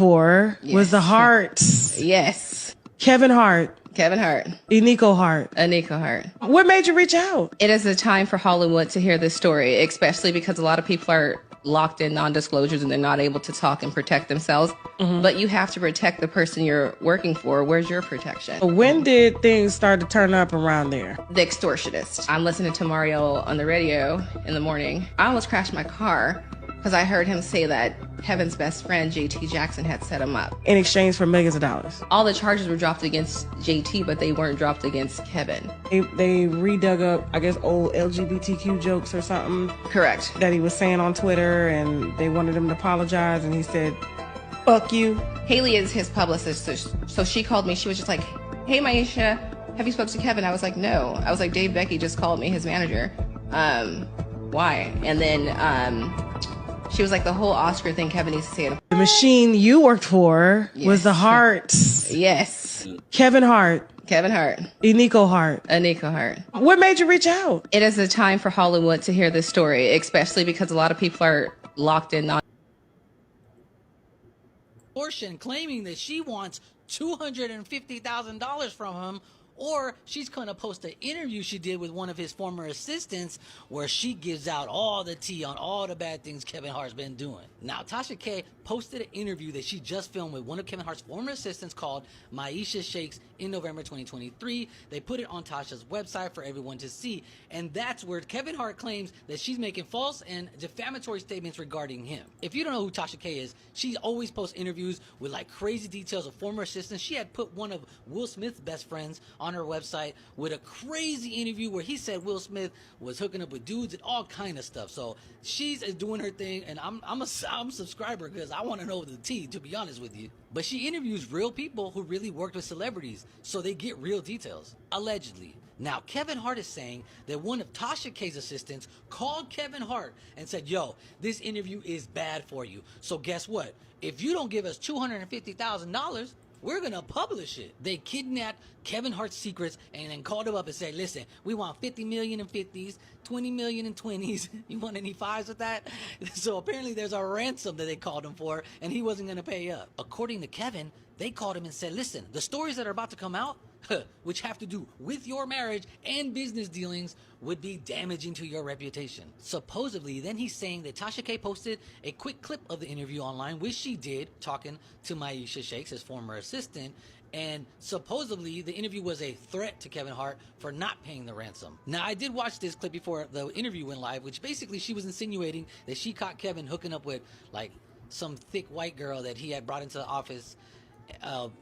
for was the Hart. Yes. Kevin Hart. Kevin Hart. Eniko Hart. Eniko Hart. What made you reach out? It is a time for Hollywood to hear this story, especially because a lot of people are locked in non-disclosures and they're not able to talk and protect themselves. But you have to protect the person you're working for. Where's your protection? When did things start to turn up around there? The extortionist. I'm listening to Mario on the radio in the morning. I almost crashed my car because I heard him say that Kevin's best friend, JT Jackson, had set him up. In exchange for millions of dollars. All the charges were dropped against JT, but they weren't dropped against Kevin. They redug up, I guess, old LGBTQ jokes or something. Correct. That he was saying on Twitter, and they wanted him to apologize, and he said, fuck you. Haley is his publicist, so she called me. She was just like, hey, Maisha, have you spoken to Kevin? I was like, no. I was like, Dave Becky just called me, his manager. Why? And then she was like, the whole Oscar thing Kevin needs to say it. The machine you worked for was the Hart. Yes. Kevin Hart. Kevin Hart. Eniko Hart. Eniko Hart. What made you reach out? It is a time for Hollywood to hear this story, especially because a lot of people are locked in on Portion claiming that she wants $250,000 from him, or she's going to post an interview she did with one of his former assistants where she gives out all the tea on all the bad things Kevin Hart's been doing. Now, Tasha K posted an interview that she just filmed with one of Kevin Hart's former assistants called Maisha Shakes in November 2023. They put it on Tasha's website for everyone to see, and that's where Kevin Hart claims that she's making false and defamatory statements regarding him. If you don't know who Tasha K is, she always posts interviews with like crazy details of former assistants. She had put one of Will Smith's best friends on her website with a crazy interview where he said Will Smith was hooking up with dudes and all kind of stuff. So she's doing her thing, and I'm a subscriber because I want to know the tea, to be honest with you. But she interviews real people who really worked with celebrities, so they get real details, allegedly. Now, Kevin Hart is saying that one of Tasha K's assistants called Kevin Hart and said, yo, this interview is bad for you. So guess what? If you don't give us $250,000, we're going to publish it. They kidnapped Kevin Hart's secrets and then called him up and said, listen, we want 50 million in 50s, 20 million in 20s. You want any fives with that? So apparently there's a ransom that they called him for, and he wasn't going to pay up. According to Kevin, they called him and said, listen, the stories that are about to come out, which have to do with your marriage and business dealings, would be damaging to your reputation. Supposedly, then he's saying that Tasha K posted a quick clip of the interview online, which she did, talking to Maisha Shakes, his former assistant, and supposedly the interview was a threat to Kevin Hart for not paying the ransom. Now, I did watch this clip before the interview went live, which basically she was insinuating that she caught Kevin hooking up with like some thick white girl that he had brought into the office,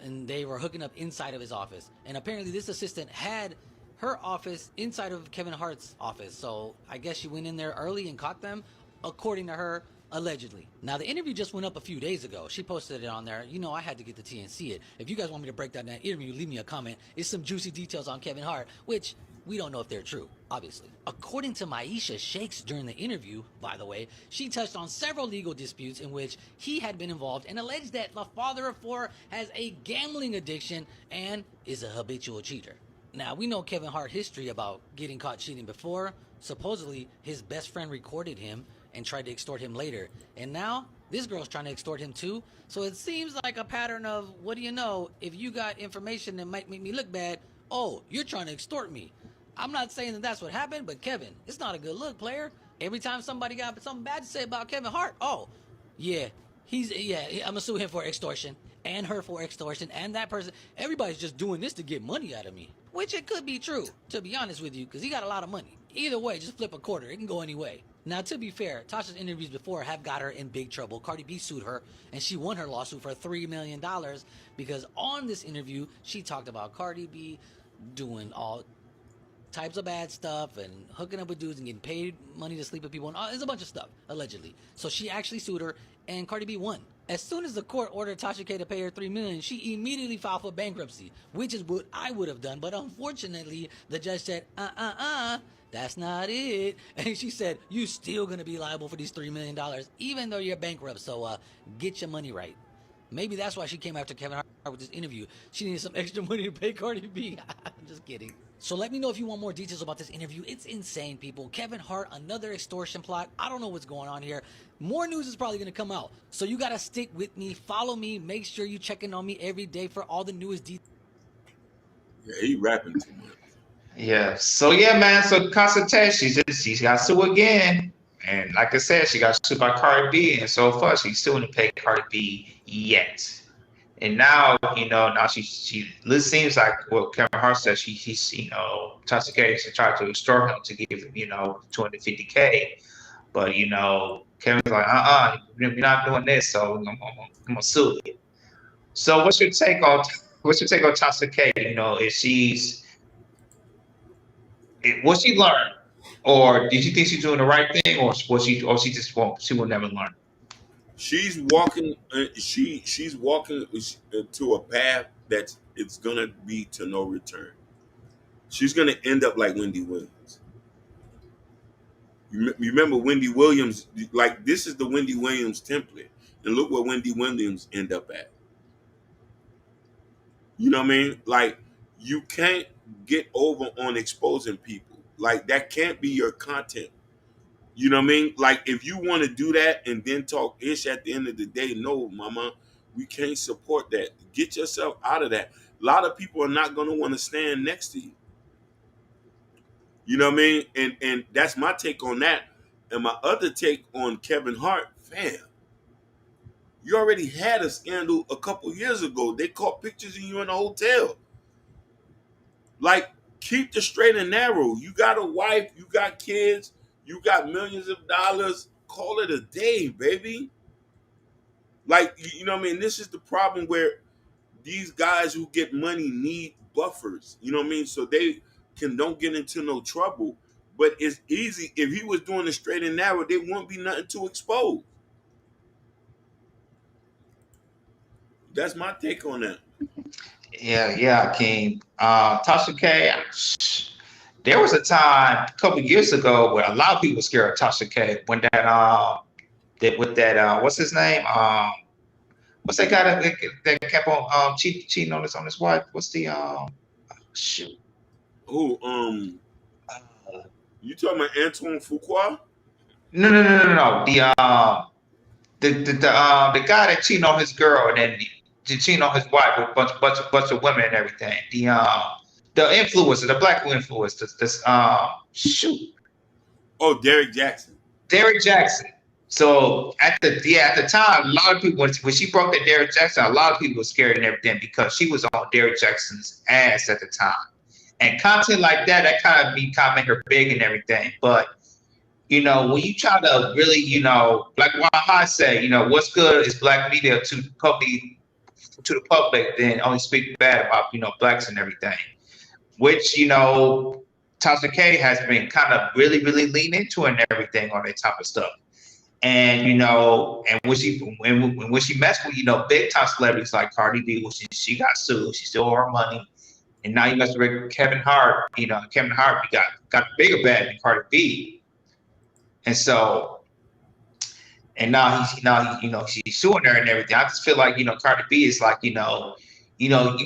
and they were hooking up inside of his office. And apparently this assistant had her office inside of Kevin Hart's office. So I guess she went in there early and caught them, according to her, allegedly. Now, the interview just went up a few days ago. She posted it on there. You know, I had to get the tea and see it. If you guys want me to break down that interview, leave me a comment. It's some juicy details on Kevin Hart, which we don't know if they're true, obviously. According to Maisha Shakes during the interview, by the way, she touched on several legal disputes in which he had been involved and alleged that the father of four has a gambling addiction and is a habitual cheater. Now, we know Kevin Hart's history about getting caught cheating before. Supposedly, his best friend recorded him and tried to extort him later. And now, this girl's trying to extort him too. So it seems like a pattern of, what do you know, if you got information that might make me look bad, oh, you're trying to extort me. I'm not saying that that's what happened, but Kevin, it's not a good look, player. Every time somebody got something bad to say about Kevin Hart, oh, yeah, I'm gonna sue him for extortion and her for extortion and that person. Everybody's just doing this to get money out of me, which it could be true, to be honest with you, because he got a lot of money. Either way, just flip a quarter. It can go any way. Now, to be fair, Tasha's interviews before have got her in big trouble. Cardi B sued her, and she won her lawsuit for $3 million because on this interview, she talked about Cardi B doing all types of bad stuff and hooking up with dudes and getting paid money to sleep with people, and there's a bunch of stuff, allegedly. So she actually sued her, and Cardi B won. As soon as the court ordered Tasha K to pay her $3 million, she immediately filed for bankruptcy, which is what I would have done. But unfortunately, the judge said, that's not it. And she said, you still gonna be liable for these $3 million, even though you're bankrupt. So get your money right. Maybe that's why she came after Kevin Hart with this interview. She needed some extra money to pay Cardi B. I'm just kidding. So let me know if you want more details about this interview. It's insane, people. Kevin Hart, another extortion plot. I don't know what's going on here. More news is probably going to come out. So you got to stick with me. Follow me. Make sure you check in on me every day for all the newest details. Yeah, he rapping too much. Yeah. So yeah, man. So Constantine, she got sued again, and like I said, she got sued by Cardi B, and so far she's still didn't pay Cardi B yet. And now, now she it seems like what Kevin Hart said. He's Tasha K tried to extort him to give him 250K, but Kevin's like, we're not doing this, so I'm gonna sue you. So what's your take on Tasha K? What she learned, or did you think she's doing the right thing, or she will never learn? She's walking. She's walking to a path that it's gonna be to no return. She's gonna end up like Wendy Williams. You remember Wendy Williams? Like, this is the Wendy Williams template, and look where Wendy Williams end up at. You know what I mean? Like, you can't get over on exposing people. Like, that can't be your content. You know what I mean? Like, if you want to do that and then talk ish at the end of the day, no, mama, we can't support that. Get yourself out of that. A lot of people are not going to want to stand next to you. You know what I mean? And that's my take on that. And my other take on Kevin Hart, fam, you already had a scandal a couple years ago. They caught pictures of you in a hotel. Like, keep the straight and narrow. You got a wife, you got kids, you got millions of dollars. Call it a day, baby. Like, you know what I mean? This is the problem where these guys who get money need buffers. You know what I mean? So they don't get into no trouble. But it's easy. If he was doing it straight and narrow, there wouldn't be nothing to expose. That's my take on that. Yeah, King. Tasha K. There was a time a couple years ago where a lot of people were scared of Tasha K when what's his name? What's that guy that kept on cheating on his wife? What's the shoot? Who you talking about Antoine Fuqua? No. The guy that cheated on his girl and then cheating on his wife with a bunch of women and everything. The influencer, the black influencer, shoot. Oh, Derrick Jackson. Derrick Jackson. So at the time, a lot of people when she broke that Derrick Jackson, a lot of people were scared and everything because she was on Derrick Jackson's ass at the time. And content like that kind of made her big and everything. But when you try to really, like Waha said, what's good is black media to the public, then only speak bad about blacks and everything. Which Tasha K has been kind of really, really lean into and everything on that type of stuff. And and when she messed with big time celebrities like Cardi B, she got sued, she still owe her money. And now you mess with Kevin Hart, Kevin Hart got bigger bad than Cardi B. And so, and now she's suing her and everything. I just feel like Cardi B is like you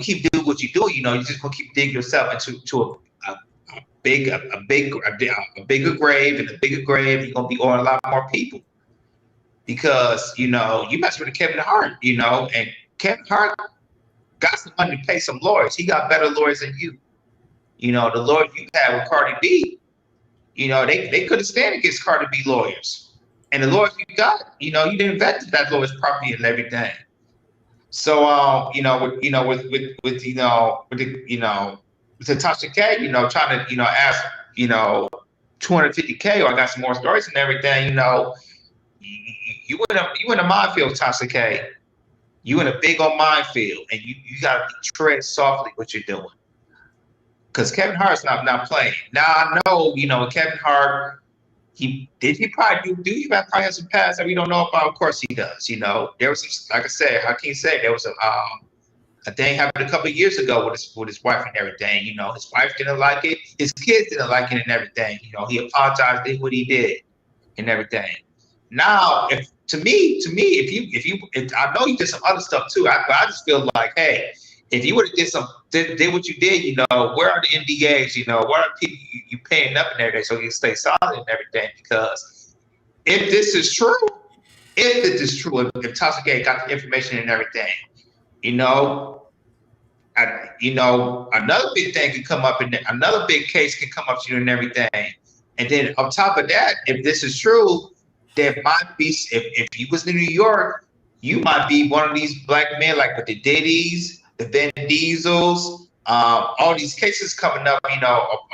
keep doing what you do. You just gonna keep digging yourself into a bigger grave, and a bigger grave. You're gonna be on a lot more people because you mess with Kevin Hart, and Kevin Hart got some money to pay some lawyers. He got better lawyers than you. The lawyer you had with Cardi B, they couldn't stand against Cardi B lawyers. And the lawyers you got, you didn't vet that lawyer's property and everything. So, with Tasha K, trying to, ask, 250K, or I got some more stories and everything, you in a minefield, Tasha K. You in a big old minefield, and you got to tread softly what you're doing. Because Kevin Hart's not playing. Now, I know, Kevin Hart, he probably have some past that we don't know about. Of course he does. There was, like I said, Hakeem said, there was a thing happened a couple of years ago with his wife and everything. His wife didn't like it. His kids didn't like it and everything. He apologized, did what he did and everything. Now, if I know you did some other stuff too. I just feel like, hey, if you would have did what you did, where are the NDAs? Where are people you paying up and everything so you can stay solid and everything? Because if this is true, if Tasha K got the information and everything, another big thing can come up, and another big case can come up to you and everything. And then on top of that, if this is true, there might be, if you was in New York, you might be one of these black men like with the Diddy's, the Vin Diesels, all these cases coming up,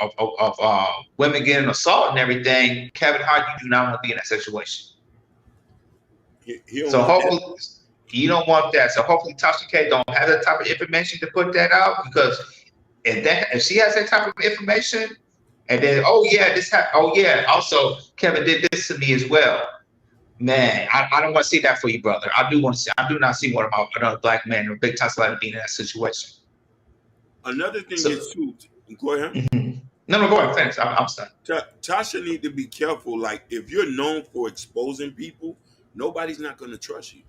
of women getting assaulted and everything. Kevin Hart, you do not want to be in that situation. So hopefully you don't want that. So hopefully Tasha K don't have that type of information to put that out, because if she has that type of information, and then also Kevin did this to me as well. Man, I don't want to see that for you, brother. I do not see another black man or big time celebrity being in that situation. Another thing is too. Go ahead. Mm-hmm. No, go ahead. Finish. I'm done. Tasha need to be careful. Like, if you're known for exposing people, nobody's not going to trust you.